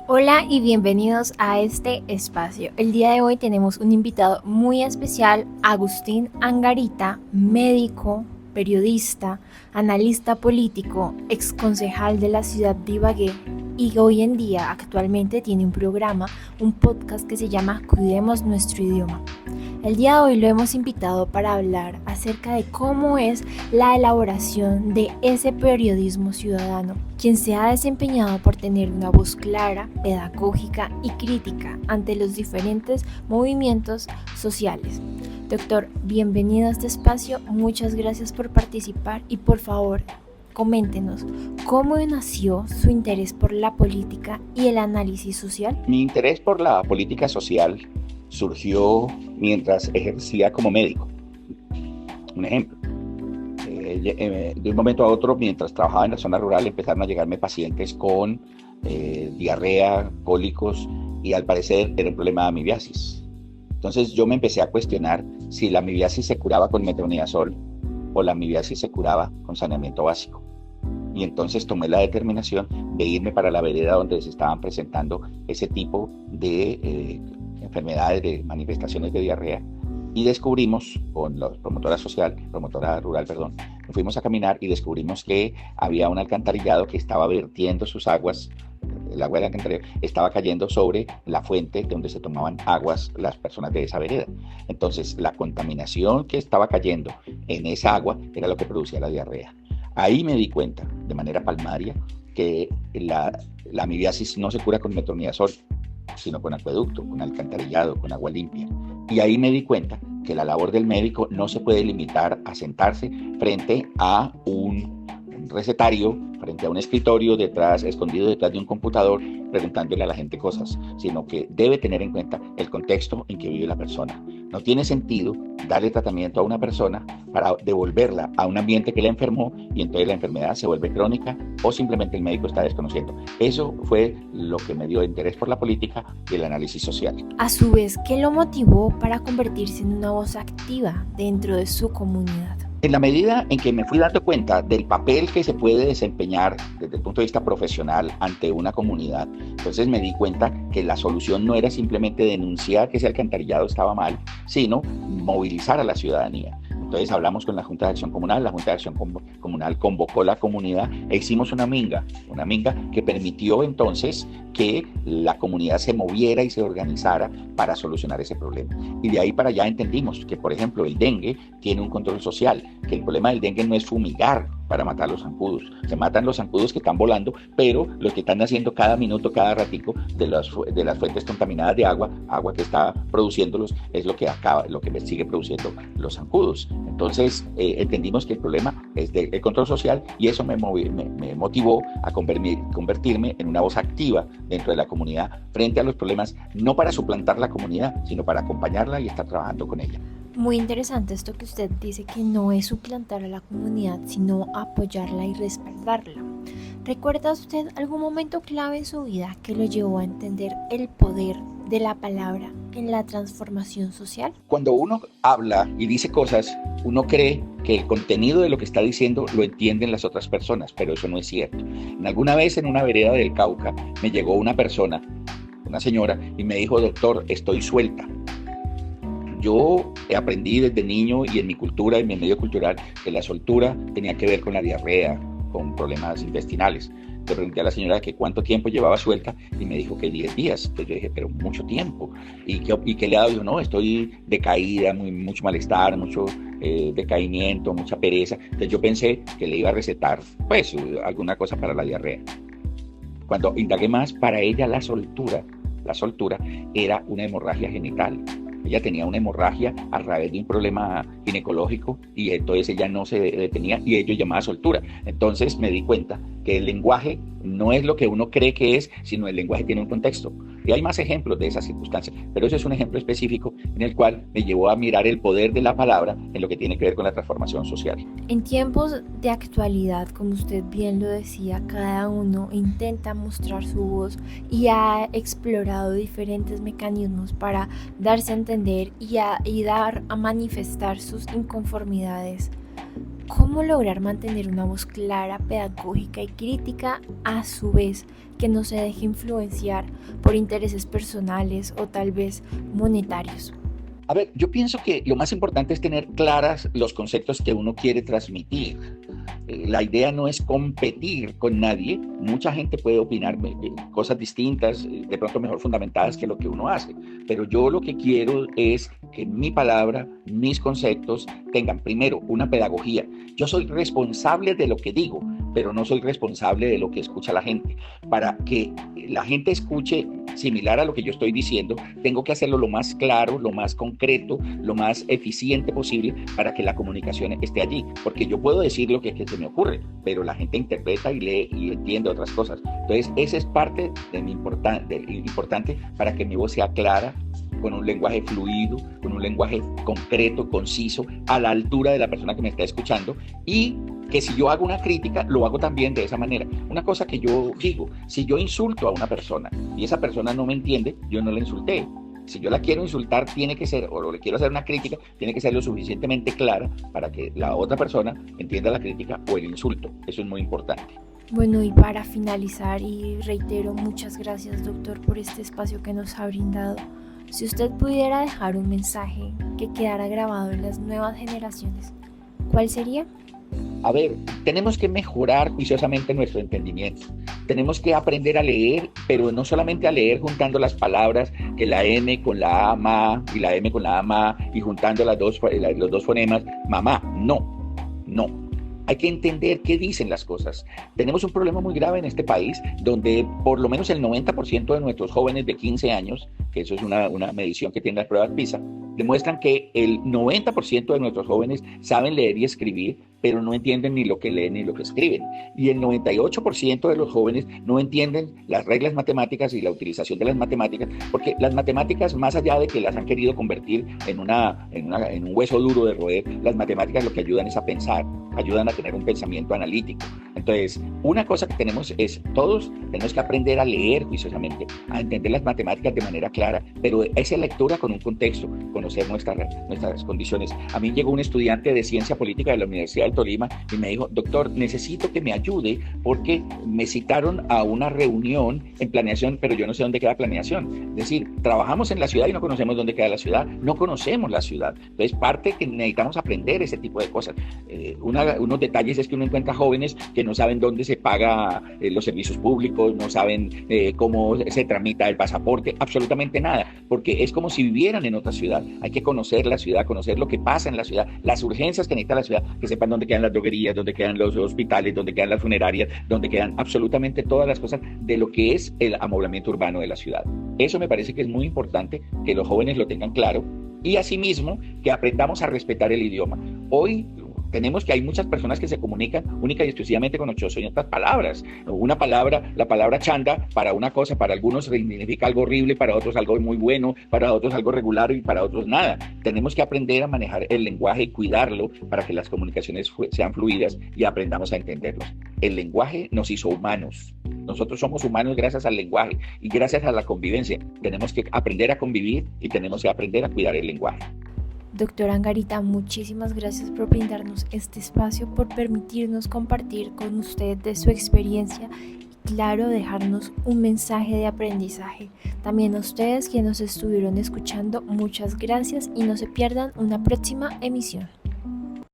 Hola y bienvenidos a este espacio. El día de hoy tenemos un invitado muy especial, Agustín Angarita, médico, periodista, analista político, exconcejal de la ciudad de Ibagué y hoy en día actualmente tiene un programa, un podcast que se llama Cuidemos nuestro idioma. El día de hoy lo hemos invitado para hablar acerca de cómo es la elaboración de ese periodismo ciudadano, quien se ha desempeñado por tener una voz clara, pedagógica y crítica ante los diferentes movimientos sociales. Doctor, bienvenido a este espacio, muchas gracias por participar y por favor, coméntenos cómo nació su interés por la política y el análisis social. Mi interés por la política social surgió mientras ejercía como médico. Un ejemplo, de un momento a otro, mientras trabajaba en la zona rural, empezaron a llegarme pacientes con diarrea, cólicos y al parecer era un problema de amibiasis. Entonces yo me empecé a cuestionar si la amibiasis se curaba con metronidazol o la amibiasis se curaba con saneamiento básico. Y entonces tomé la determinación de irme para la vereda donde se estaban presentando ese tipo de enfermedades, de manifestaciones de diarrea, y descubrimos con la promotora rural, nos fuimos a caminar y descubrimos que había un alcantarillado que estaba vertiendo sus aguas. El agua del alcantarillado estaba cayendo sobre la fuente donde se tomaban aguas las personas de esa vereda. Entonces la contaminación que estaba cayendo en esa agua era lo que producía la diarrea. Ahí me di cuenta, de manera palmaria, que la amibiasis no se cura con metronidazol, sino con acueducto, con alcantarillado, con agua limpia. Y ahí me di cuenta que la labor del médico no se puede limitar a sentarse frente a un recetario, frente a un escritorio escondido detrás de un computador, preguntándole a la gente cosas, sino que debe tener en cuenta el contexto en que vive la persona. No tiene sentido darle tratamiento a una persona para devolverla a un ambiente que la enfermó y entonces la enfermedad se vuelve crónica o simplemente el médico está desconociendo. Eso fue lo que me dio interés por la política y el análisis social. A su vez, ¿qué lo motivó para convertirse en una voz activa dentro de su comunidad? En la medida en que me fui dando cuenta del papel que se puede desempeñar desde el punto de vista profesional ante una comunidad, entonces me di cuenta que la solución no era simplemente denunciar que ese alcantarillado estaba mal, sino movilizar a la ciudadanía. Entonces hablamos con la Junta de Acción Comunal, la Junta de Acción Comunal convocó a la comunidad e hicimos una minga que permitió entonces que la comunidad se moviera y se organizara para solucionar ese problema. Y de ahí para allá entendimos que, por ejemplo, el dengue tiene un control social, que el problema del dengue no es fumigar para matar los zancudos. Se matan los zancudos que están volando, pero los que están naciendo cada minuto, cada ratico de las fuentes contaminadas de agua que está produciéndolos, es lo que sigue produciendo los zancudos. Entonces entendimos que el problema es del control social y eso me motivó a convertirme en una voz activa dentro de la comunidad frente a los problemas, no para suplantar la comunidad, sino para acompañarla y estar trabajando con ella. Muy interesante esto que usted dice, que no es suplantar a la comunidad, sino apoyarla y respaldarla. ¿Recuerda usted algún momento clave en su vida que lo llevó a entender el poder de la palabra en la transformación social? Cuando uno habla y dice cosas, uno cree que el contenido de lo que está diciendo lo entienden las otras personas, pero eso no es cierto. Alguna vez en una vereda del Cauca me llegó una persona, una señora, y me dijo: doctor, estoy suelta. Yo aprendí desde niño y en mi cultura, en mi medio cultural, que la soltura tenía que ver con la diarrea, con problemas intestinales. Le pregunté a la señora que cuánto tiempo llevaba suelta y me dijo que 10 días. Entonces yo dije, pero mucho tiempo. ¿Y qué le ha dado? Yo, no, estoy decaída, mucho malestar, mucho decaimiento, mucha pereza. Entonces yo pensé que le iba a recetar, pues, alguna cosa para la diarrea. Cuando indagué más, para ella la soltura era una hemorragia genital. Ella tenía una hemorragia a través de un problema ginecológico y entonces ella no se detenía y ello llamaba soltura. Entonces me di cuenta que el lenguaje no es lo que uno cree que es, sino el lenguaje tiene un contexto. Y hay más ejemplos de esas circunstancias, pero ese es un ejemplo específico en el cual me llevó a mirar el poder de la palabra en lo que tiene que ver con la transformación social. En tiempos de actualidad, como usted bien lo decía, cada uno intenta mostrar su voz y ha explorado diferentes mecanismos para darse a entender y dar a manifestar sus inconformidades. ¿Cómo lograr mantener una voz clara, pedagógica y crítica a su vez que no se deje influenciar por intereses personales o tal vez monetarios? A ver, yo pienso que lo más importante es tener claras los conceptos que uno quiere transmitir. La idea no es competir con nadie. Mucha gente puede opinar cosas distintas, de pronto mejor fundamentadas que lo que uno hace. Pero yo lo que quiero es que mi palabra, mis conceptos tengan primero una pedagogía. Yo soy responsable de lo que digo, pero no soy responsable de lo que escucha la gente. Para que la gente escuche similar a lo que yo estoy diciendo, tengo que hacerlo lo más claro, lo más concreto, lo más eficiente posible para que la comunicación esté allí. Porque yo puedo decir lo que se me ocurre, pero la gente interpreta y lee y entiende otras cosas. Entonces, esa es parte de mi importante para que mi voz sea clara, con un lenguaje fluido, con un lenguaje concreto, conciso, a la altura de la persona que me está escuchando, y que si yo hago una crítica, lo hago también de esa manera. Una cosa que yo digo, si yo insulto a una persona y esa persona no me entiende, yo no la insulté. Si yo la quiero insultar, tiene que ser, o le quiero hacer una crítica, tiene que ser lo suficientemente clara para que la otra persona entienda la crítica o el insulto. Eso es muy importante. Bueno, y para finalizar, y reitero, muchas gracias, doctor, por este espacio que nos ha brindado. Si usted pudiera dejar un mensaje que quedara grabado en las nuevas generaciones, ¿cuál sería? A ver, tenemos que mejorar juiciosamente nuestro entendimiento. Tenemos que aprender a leer, pero no solamente a leer juntando las palabras, que la M con la A, ma, y la M con la A, ma, y juntando los dos fonemas, mamá. No. Hay que entender qué dicen las cosas. Tenemos un problema muy grave en este país, donde por lo menos el 90% de nuestros jóvenes de 15 años, que eso es una medición que tiene las pruebas PISA, demuestran que el 90% de nuestros jóvenes saben leer y escribir, pero no entienden ni lo que leen ni lo que escriben. Y el 98% de los jóvenes no entienden las reglas matemáticas y la utilización de las matemáticas, porque las matemáticas, más allá de que las han querido convertir en un hueso duro de roer, las matemáticas lo que ayudan es a pensar, ayudan a tener un pensamiento analítico. Entonces, una cosa que tenemos es, todos tenemos que aprender a leer juiciosamente, a entender las matemáticas de manera clara, pero esa lectura con un contexto, conocer nuestras condiciones. A mí llegó un estudiante de ciencia política de la Universidad del Tolima y me dijo: doctor, necesito que me ayude porque me citaron a una reunión en planeación, pero yo no sé dónde queda planeación. Es decir, trabajamos en la ciudad y no conocemos dónde queda la ciudad, no conocemos la ciudad. Entonces, parte que necesitamos aprender ese tipo de cosas. Unos detalles es que uno encuentra jóvenes que no saben dónde se paga los servicios públicos, no saben cómo se tramita el pasaporte, absolutamente nada, porque es como si vivieran en otra ciudad. Hay que conocer la ciudad, conocer lo que pasa en la ciudad, las urgencias que necesita la ciudad, que sepan dónde quedan las droguerías, dónde quedan los hospitales, dónde quedan las funerarias, dónde quedan absolutamente todas las cosas de lo que es el amoblamiento urbano de la ciudad. Eso me parece que es muy importante que los jóvenes lo tengan claro, y asimismo que aprendamos a respetar el idioma. Hoy tenemos que hay muchas personas que se comunican única y exclusivamente con 800 palabras. Una palabra, la palabra chanda, para una cosa, para algunos significa algo horrible, para otros algo muy bueno, para otros algo regular y para otros nada. Tenemos que aprender a manejar el lenguaje y cuidarlo para que las comunicaciones sean fluidas y aprendamos a entenderlos. El lenguaje nos hizo humanos. Nosotros somos humanos gracias al lenguaje y gracias a la convivencia. Tenemos que aprender a convivir y tenemos que aprender a cuidar el lenguaje. Doctora Angarita, muchísimas gracias por brindarnos este espacio, por permitirnos compartir con usted de su experiencia y, claro, dejarnos un mensaje de aprendizaje. También a ustedes que nos estuvieron escuchando, muchas gracias y no se pierdan una próxima emisión.